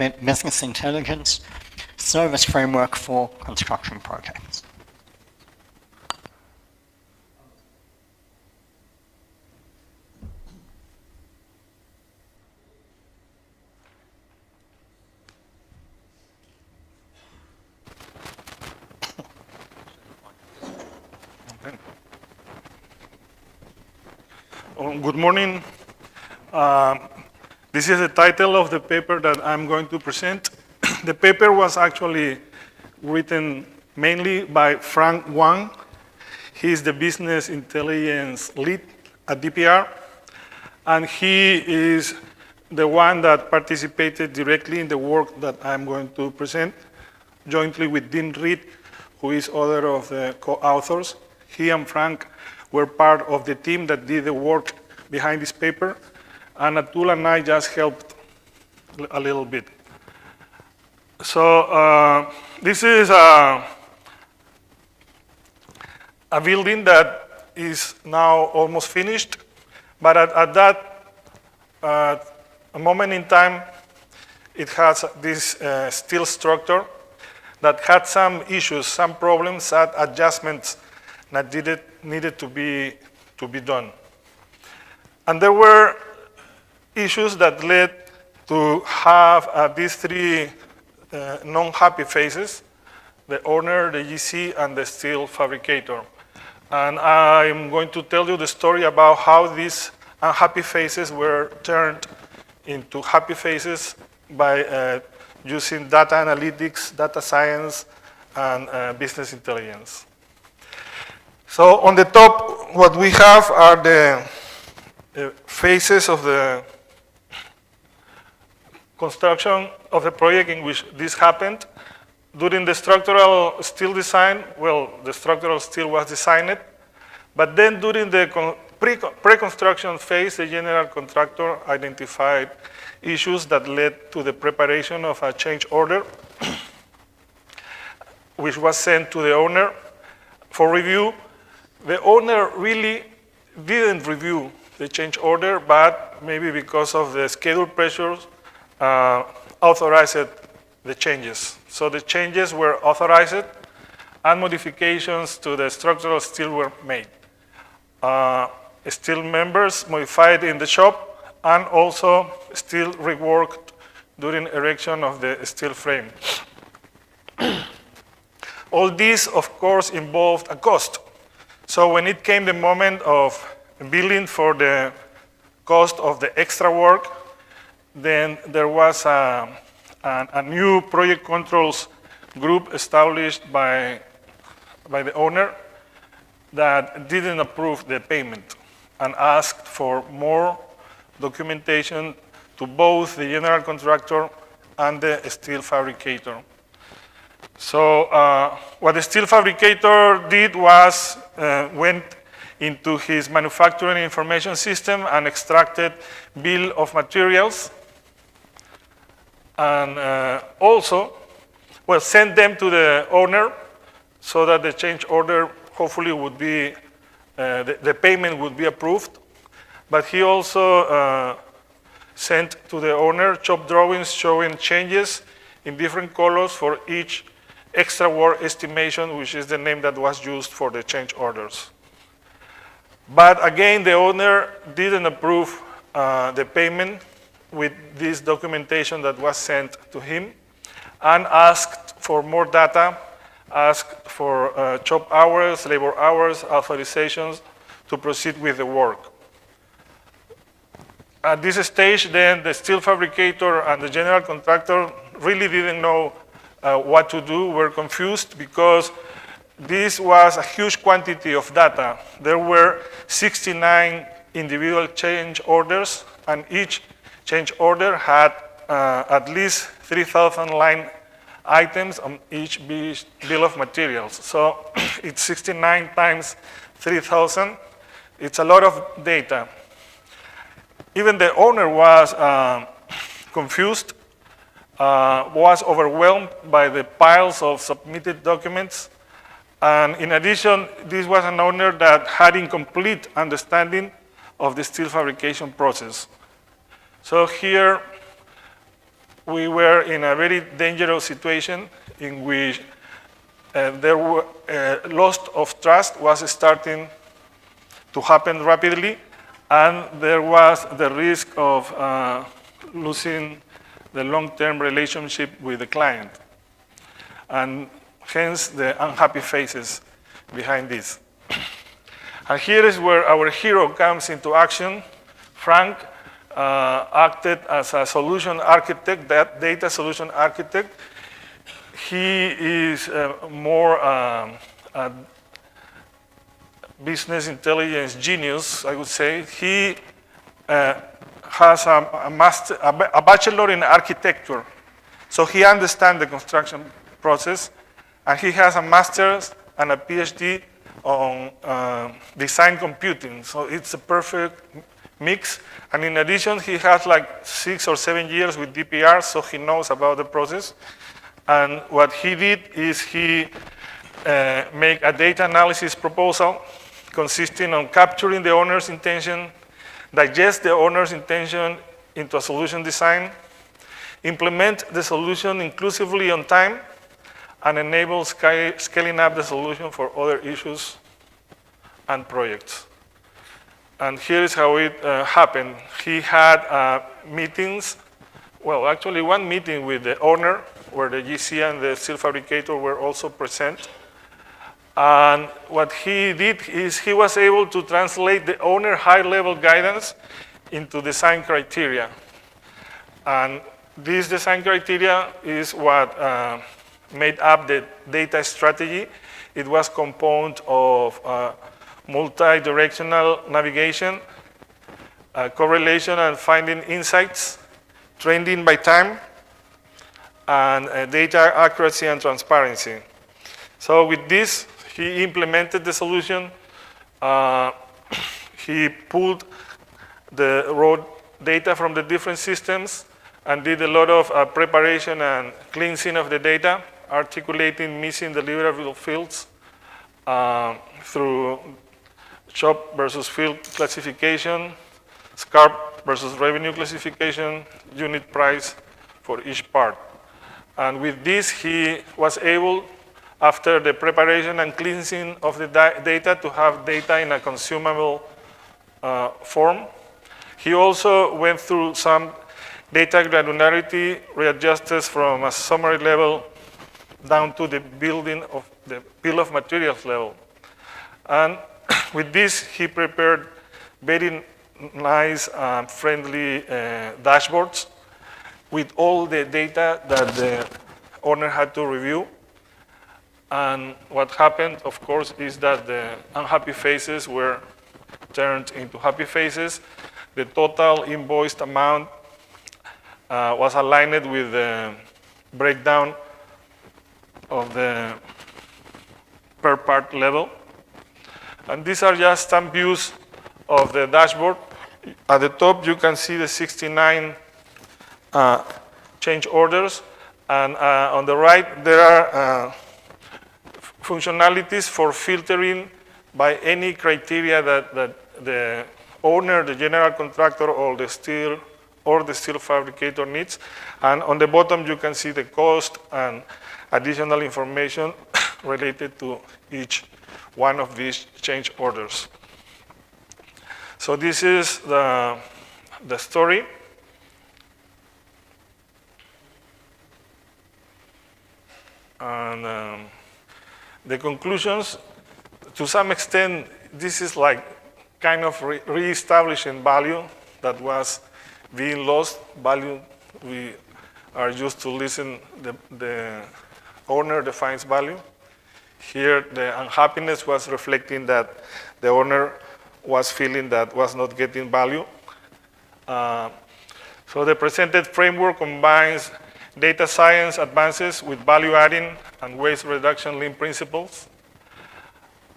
business intelligence service framework for construction projects. Good morning. This is the title of the paper that I'm going to present. The paper was actually written mainly by Frank Wang. He's the business intelligence lead at DPR, and he is the one that participated directly in the work that I'm going to present, jointly with Dean Reed, who is other of the co-authors. He and Frank were part of the team that did the work behind this paper, and Atul and I just helped a little bit. So this is a building that is now almost finished, but at that moment in time, it has this steel structure that had some issues, some problems, some adjustments that needed to be done. And there were issues that led to have these three non-happy phases: the owner, the GC, and the steel fabricator. And I'm going to tell you the story about how these unhappy phases were turned into happy phases by using data analytics, data science, and business intelligence. So on the top, what we have are the phases of the construction of the project in which this happened. During the structural steel design, well, the structural steel was designed, but then during the pre-construction phase, the general contractor identified issues that led to the preparation of a change order, which was sent to the owner for review. The owner really didn't review the change order, but maybe because of the schedule pressures, authorized the changes. So the changes were authorized and modifications to the structural steel were made. Steel members modified in the shop and also steel reworked during erection of the steel frame. All this, of course, involved a cost. So when it came the moment of billing for the cost of the extra work, then there was a new project controls group established by the owner that didn't approve the payment and asked for more documentation to both the general contractor and the steel fabricator. So what the steel fabricator did was went into his manufacturing information system and extracted bill of materials, and also, well, sent them to the owner so that the change order hopefully would be, the payment would be approved. But he also sent to the owner shop drawings showing changes in different colors for each extra work estimation, which is the name that was used for the change orders. But again, the owner didn't approve the payment with this documentation that was sent to him and asked for more data, asked for shop hours, labor hours, authorizations to proceed with the work. At this stage, then, the steel fabricator and the general contractor really didn't know what to do, were confused because this was a huge quantity of data. There were 69 individual change orders, and each change order had at least 3,000 line items on each bill of materials. So it's 69 times 3,000. It's a lot of data. Even the owner was confused, was overwhelmed by the piles of submitted documents. And in addition, this was an owner that had incomplete understanding of the steel fabrication process. So here, we were in a very dangerous situation in which there were loss of trust was starting to happen rapidly, and there was the risk of losing the long-term relationship with the client, and hence the unhappy faces behind this. And here is where our hero comes into action. Frank acted as a solution architect, that data solution architect. He is more a business intelligence genius, I would say. He has a bachelor in architecture, so he understands the construction process, and he has a master's and a PhD on design computing, so it's a perfect mix. And in addition, he has like 6 or 7 years with DPR, so he knows about the process. And what he did is he made a data analysis proposal consisting on capturing the owner's intention, digest the owner's intention into a solution design, implement the solution inclusively on time, and enable scaling up the solution for other issues and projects. And here is how it happened. He had meetings, well, actually one meeting with the owner, where the GC and the steel fabricator were also present. And what he did is he was able to translate the owner high-level guidance into design criteria. And this design criteria is what made up the data strategy. It was composed of multi-directional navigation, correlation and finding insights, trending by time, and data accuracy and transparency. So with this, he implemented the solution. He pulled the raw data from the different systems and did a lot of preparation and cleansing of the data, articulating missing deliverable fields through shop versus field classification, SCARP versus revenue classification, unit price for each part. And with this, he was able, after the preparation and cleansing of the data, to have data in a consumable form. He also went through some data granularity, readjusted from a summary level down to the building of the bill of materials level. And with this, he prepared very nice, friendly dashboards with all the data that the owner had to review. And what happened, of course, is that the unhappy faces were turned into happy faces. The total invoiced amount was aligned with the breakdown of the per part level. And these are just some views of the dashboard. At the top, you can see the 69 change orders. And on the right, there are functionalities for filtering by any criteria that the owner, the general contractor, or the steel fabricator needs. And on the bottom, you can see the cost and additional information related to each one of these change orders. So this is the story. And the conclusions, to some extent, this is like kind of re-establishing value that was being lost. Value, we are used to listen, the owner defines value. Here, the unhappiness was reflecting that the owner was feeling that was not getting value. So the presented framework combines data science advances with value adding and waste reduction lean principles.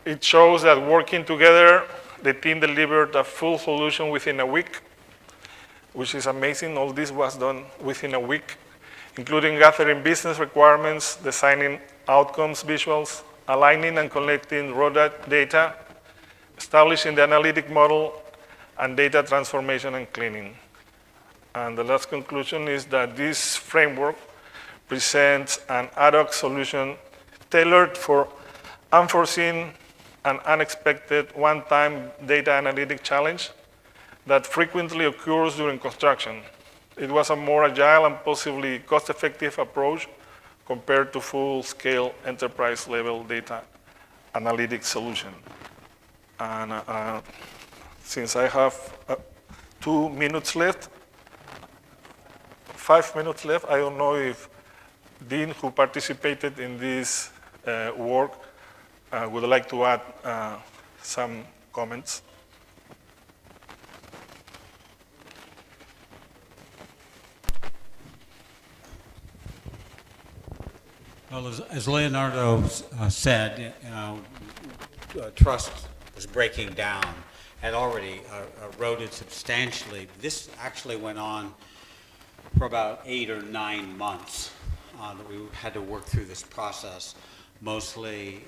It shows that working together, the team delivered a full solution within a week, which is amazing. All this was done within a week, including gathering business requirements, designing outcomes visuals, aligning and collecting raw data, establishing the analytic model, and data transformation and cleaning. And the last conclusion is that this framework presents an ad hoc solution tailored for unforeseen and unexpected one-time data analytic challenge that frequently occurs during construction. It was a more agile and possibly cost-effective approach compared to full-scale enterprise-level data analytic solution. And since I have 2 minutes left, 5 minutes left, I don't know if Dean, who participated in this work, would like to add some comments. Well, as Leonardo said, trust was breaking down, had already eroded substantially. This actually went on for about 8 or 9 months that we had to work through this process, mostly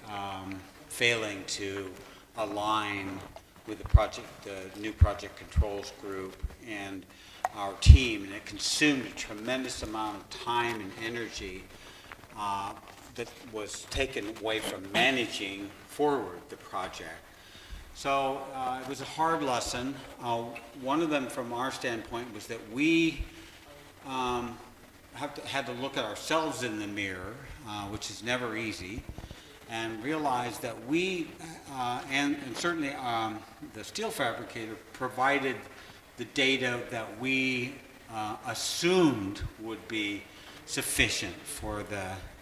failing to align with the new project controls group and our team, and it consumed a tremendous amount of time and energy that was taken away from managing forward the project. So it was a hard lesson. One of them from our standpoint was that we had to look at ourselves in the mirror, which is never easy, and realize that we, and certainly the steel fabricator, provided the data that we assumed would be sufficient for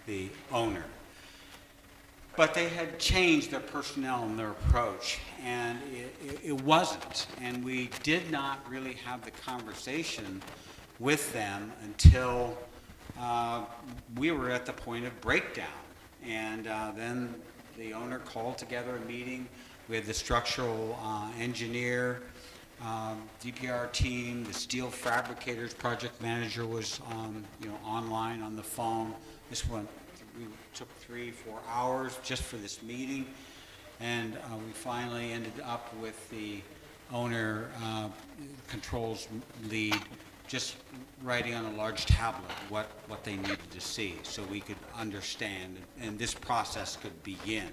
the owner. But they had changed their personnel and their approach, and it wasn't. And we did not really have the conversation with them until we were at the point of breakdown. And then the owner called together a meeting. We had the structural engineer, DPR team, the steel fabricators project manager was online on the phone. This one took 3-4 hours just for this meeting, and we finally ended up with the owner controls lead just writing on a large tablet what they needed to see so we could understand and this process could begin.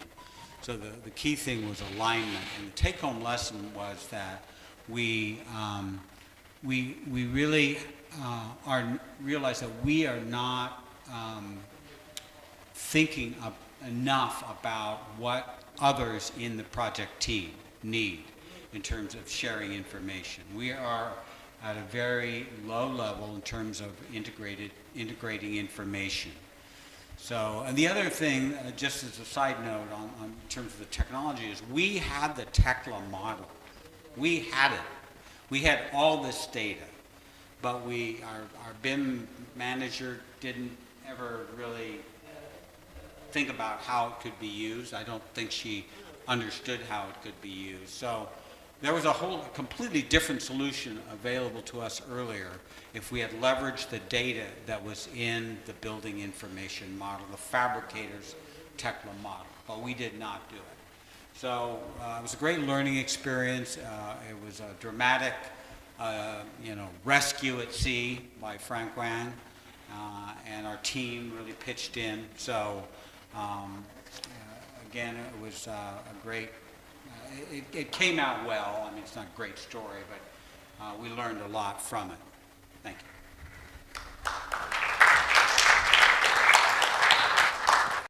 So the key thing was alignment, and the take-home lesson was that we really realize that we are not thinking enough about what others in the project team need in terms of sharing information. We are at a very low level in terms of integrating information. So, and the other thing, just as a side note on terms of the technology, is we had the Tekla model. We had it. We had all this data, but our BIM manager didn't ever really think about how it could be used. I don't think she understood how it could be used. So there was a completely different solution available to us earlier if we had leveraged the data that was in the building information model, the fabricator's Tekla model, but we did not do it. So it was a great learning experience. It was a dramatic, rescue at sea by Frank Wang, and our team really pitched in. So again, it was a great. It came out well. I mean, it's not a great story, but we learned a lot from it. Thank you.